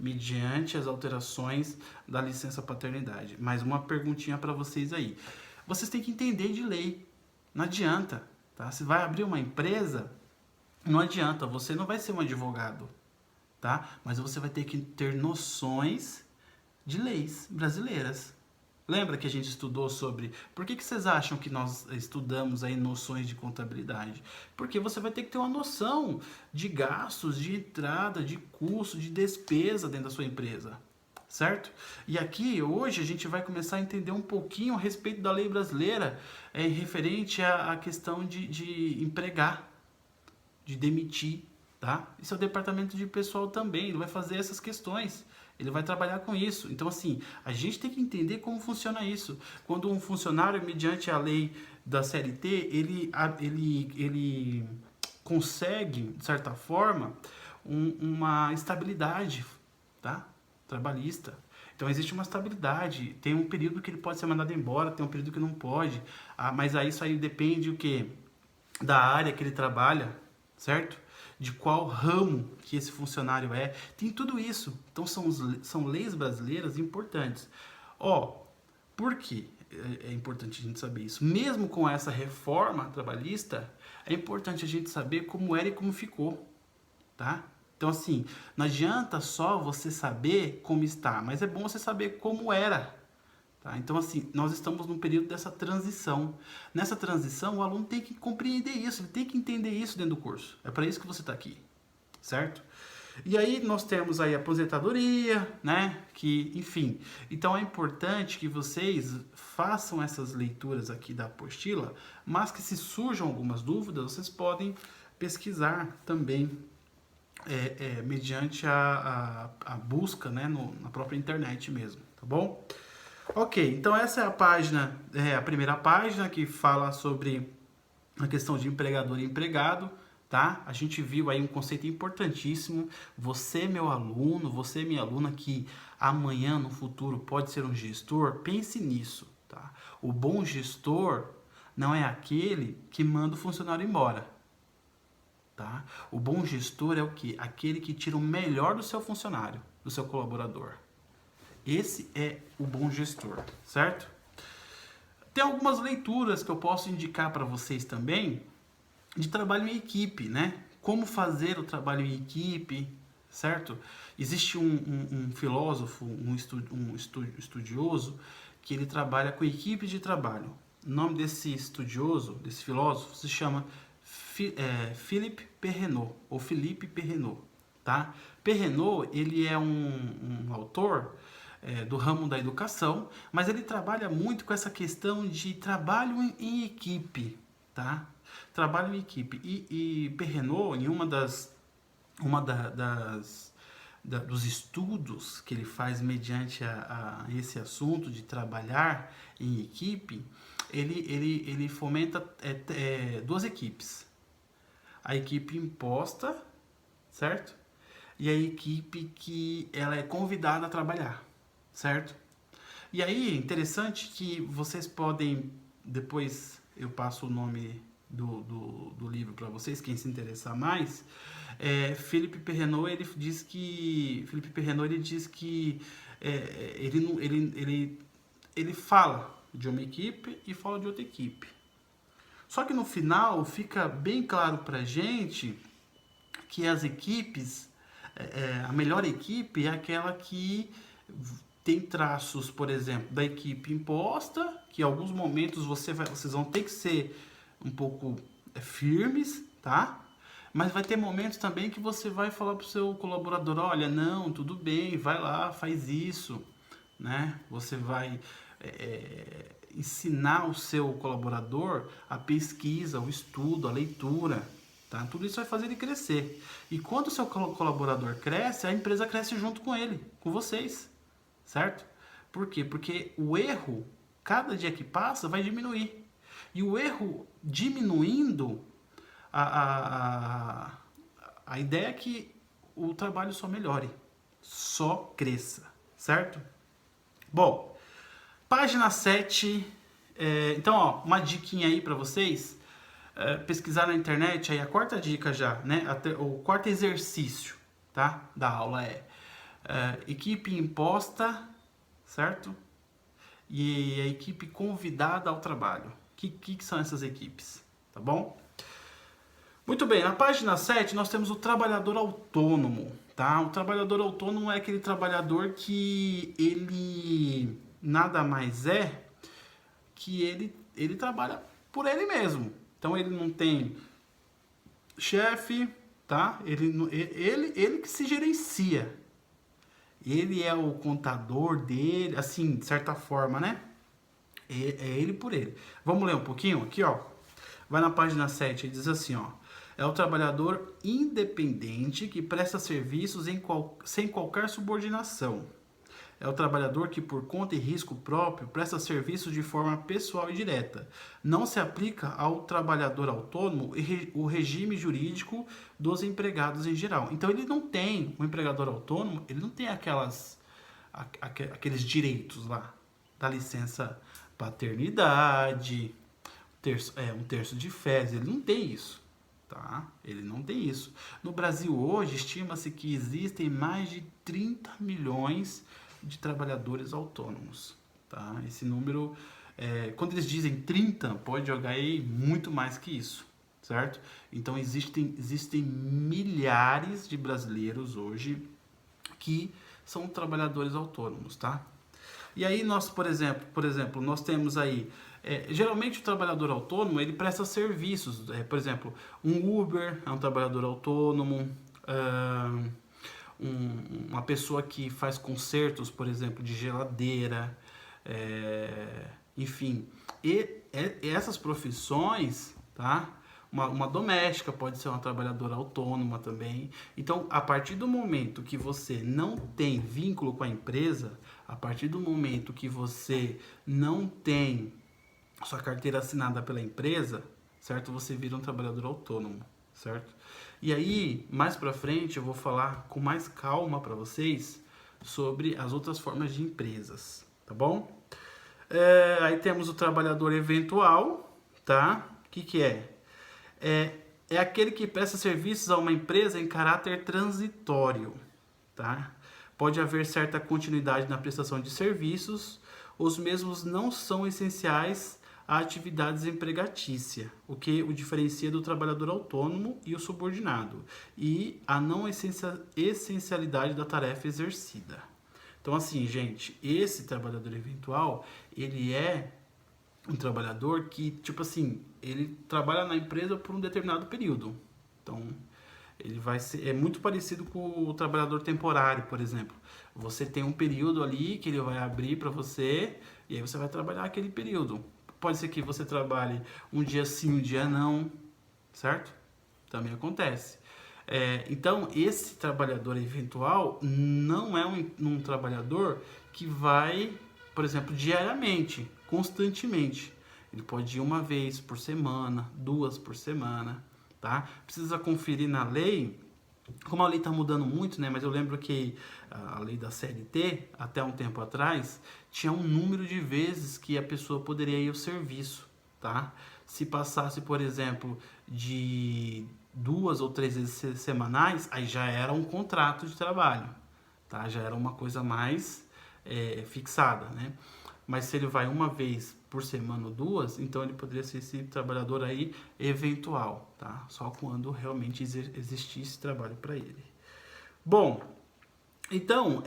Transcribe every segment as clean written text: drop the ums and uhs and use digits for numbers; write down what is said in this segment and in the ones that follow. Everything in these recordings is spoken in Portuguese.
mediante as alterações da licença paternidade. Mais uma perguntinha para vocês aí. Vocês têm que entender de lei. Não adianta, tá? Se vai abrir uma empresa, não adianta, você não vai ser um advogado, tá? Mas você vai ter que ter noções de leis brasileiras. Lembra que a gente estudou sobre... Por que vocês acham que nós estudamos aí noções de contabilidade? Porque você vai ter que ter uma noção de gastos, de entrada, de custo, de despesa dentro da sua empresa, certo? E aqui, hoje, a gente vai começar a entender um pouquinho a respeito da lei brasileira referente à questão de empregar, de demitir, tá? Isso é o departamento de pessoal também, ele vai fazer essas questões. Ele vai trabalhar com isso. Então, assim, a gente tem que entender como funciona isso. Quando um funcionário, mediante a lei da CLT, ele consegue, de certa forma, uma estabilidade, tá? Trabalhista. Então, existe uma estabilidade. Tem um período que ele pode ser mandado embora, tem um período que não pode. Mas aí isso aí depende o quê? Da área que ele trabalha, certo? De qual ramo que esse funcionário é, tem tudo isso. Então são leis brasileiras importantes. Por que é importante a gente saber isso? Mesmo com essa reforma trabalhista, é importante a gente saber como era e como ficou, tá? Então assim, não adianta só você saber como está, mas é bom você saber como era. Tá? Então, assim, nós estamos num período dessa transição. Nessa transição, o aluno tem que compreender isso, ele tem que entender isso dentro do curso. É para isso que você está aqui, certo? E aí nós temos aí a aposentadoria, né? Que, enfim. Então é importante que vocês façam essas leituras aqui da apostila, mas que se surjam algumas dúvidas, vocês podem pesquisar também mediante a busca, né? Na própria internet mesmo, tá bom? Ok, então essa é a página, a primeira página que fala sobre a questão de empregador e empregado, tá? A gente viu aí um conceito importantíssimo. Você, meu aluno, você, minha aluna, que amanhã, no futuro, pode ser um gestor, pense nisso, tá? O bom gestor não é aquele que manda o funcionário embora, tá? O bom gestor é o quê? Aquele que tira o melhor do seu funcionário, do seu colaborador. Esse é o bom gestor, certo? Tem algumas leituras que eu posso indicar para vocês também de trabalho em equipe, né? Como fazer o trabalho em equipe, certo? Existe um filósofo, um estudioso, que ele trabalha com equipes de trabalho. O nome desse estudioso, desse filósofo, se chama Philippe Perrenot, ou Philippe Perrenot, tá? Perrenot, ele é um autor do ramo da educação, mas ele trabalha muito com essa questão de trabalho em equipe, tá? Trabalho em equipe. E Perrenot, em dos estudos que ele faz mediante a esse assunto de trabalhar em equipe, ele fomenta duas equipes. A equipe imposta, certo? E a equipe que ela é convidada a trabalhar, certo? E aí, interessante que vocês podem, depois eu passo o nome do livro para vocês, quem se interessar mais. Philippe Perrenot, ele diz que ele fala de uma equipe e fala de outra equipe. Só que no final fica bem claro pra gente que as equipes, a melhor equipe é aquela que tem traços, por exemplo, da equipe imposta, que em alguns momentos vocês vão ter que ser um pouco firmes, tá? Mas vai ter momentos também que você vai falar pro seu colaborador, olha, não, tudo bem, vai lá, faz isso, né? Você vai ensinar o seu colaborador a pesquisa, o estudo, a leitura, tá? Tudo isso vai fazer ele crescer. E quando o seu colaborador cresce, a empresa cresce junto com ele, com vocês, certo? Por quê? Porque o erro, cada dia que passa, vai diminuir. E o erro diminuindo, a ideia é que o trabalho só melhore, só cresça, certo? Bom, página 7, então, ó, uma diquinha aí para vocês, pesquisar na internet, aí a quarta dica já, né? O quarto exercício, tá? Da aula equipe imposta, certo? E a equipe convidada ao trabalho. Que são essas equipes, tá bom? Muito bem, na página 7 nós temos o trabalhador autônomo, tá? O trabalhador autônomo é aquele trabalhador que ele nada mais é que ele trabalha por ele mesmo. Então ele não tem chefe, tá? Ele que se gerencia. Ele é o contador dele, assim, de certa forma, né? É ele por ele. Vamos ler um pouquinho aqui, ó. Vai na página 7 e diz assim, ó. É o trabalhador independente que presta serviços sem qualquer subordinação. É o trabalhador que, por conta e risco próprio, presta serviços de forma pessoal e direta. Não se aplica ao trabalhador autônomo o regime jurídico dos empregados em geral. Então, ele não tem, o empregador autônomo, ele não tem aqueles direitos lá, da licença paternidade, um terço de férias, ele não tem isso. Tá? Ele não tem isso. No Brasil hoje, estima-se que existem mais de 30 milhões de trabalhadores autônomos. Tá? Esse número, quando eles dizem 30, pode jogar aí muito mais que isso, certo? Então existem milhares de brasileiros hoje que são trabalhadores autônomos, tá? E aí nós, por exemplo, nós temos aí geralmente o trabalhador autônomo ele presta serviços, por exemplo, um Uber é um trabalhador autônomo, uma pessoa que faz consertos, por exemplo, de geladeira, enfim, e essas profissões, tá? Uma doméstica pode ser uma trabalhadora autônoma também. Então, a partir do momento que você não tem vínculo com a empresa, a partir do momento que você não tem sua carteira assinada pela empresa, certo? Você vira um trabalhador autônomo, certo? E aí, mais pra frente, eu vou falar com mais calma para vocês sobre as outras formas de empresas, tá bom? Aí temos o trabalhador eventual, tá? O que é? É aquele que presta serviços a uma empresa em caráter transitório, tá? Pode haver certa continuidade na prestação de serviços, os mesmos não são essenciais a atividades empregatícia, o que o diferencia do trabalhador autônomo e o subordinado, e a não essencialidade da tarefa exercida. Então, assim, gente, esse trabalhador eventual, ele é um trabalhador que, tipo assim, ele trabalha na empresa por um determinado período. Então, ele vai ser, é muito parecido com o trabalhador temporário, por exemplo. Você tem um período ali que ele vai abrir para você e aí você vai trabalhar aquele período. Pode ser que você trabalhe um dia sim, um dia não, certo? Também acontece. Então, esse trabalhador eventual não é um trabalhador que vai, por exemplo, diariamente, constantemente. Ele pode ir uma vez por semana, 2 por semana, tá? Precisa conferir na lei, como a lei está mudando muito, né? Mas eu lembro que a lei da CLT, até um tempo atrás, tinha um número de vezes que a pessoa poderia ir ao serviço, tá? Se passasse, por exemplo, de 2 ou 3 vezes semanais, aí já era um contrato de trabalho, tá? Já era uma coisa mais fixada, né? Mas se ele vai uma vez por semana ou 2, então ele poderia ser esse trabalhador aí eventual, tá? Só quando realmente existisse trabalho para ele. Bom, então,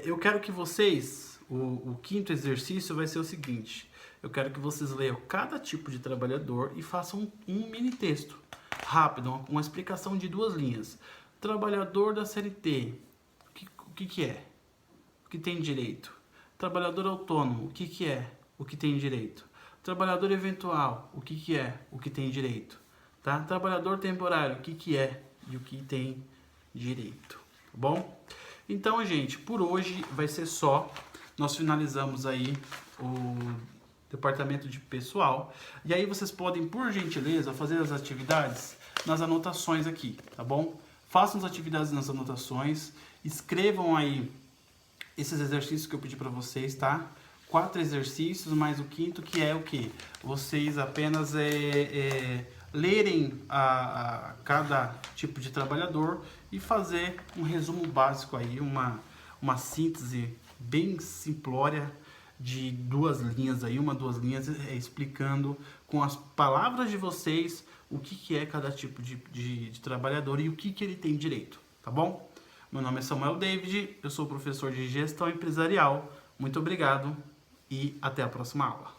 eu quero que vocês, o quinto exercício vai ser o seguinte, eu quero que vocês leiam cada tipo de trabalhador e façam um mini texto rápido, uma explicação de 2 linhas. Trabalhador da CLT, o que é? O que tem direito? Trabalhador autônomo, o que é? O que tem direito? Trabalhador eventual, o que é? O que tem direito? Tá? Trabalhador temporário, o que é? E o que tem direito? Tá bom? Então, gente, por hoje vai ser só. Nós finalizamos aí o departamento de pessoal. E aí vocês podem, por gentileza, fazer as atividades nas anotações aqui, tá bom? Façam as atividades nas anotações, escrevam aí esses exercícios que eu pedi para vocês, tá? 4 exercícios, mais o quinto, que é o quê? Vocês apenas lerem cada tipo de trabalhador e fazer um resumo básico aí, uma síntese bem simplória de 2 linhas aí, 2 linhas explicando com as palavras de vocês o que é cada tipo de trabalhador e o que ele tem direito, tá bom? Meu nome é Samuel David, eu sou professor de gestão empresarial. Muito obrigado e até a próxima aula.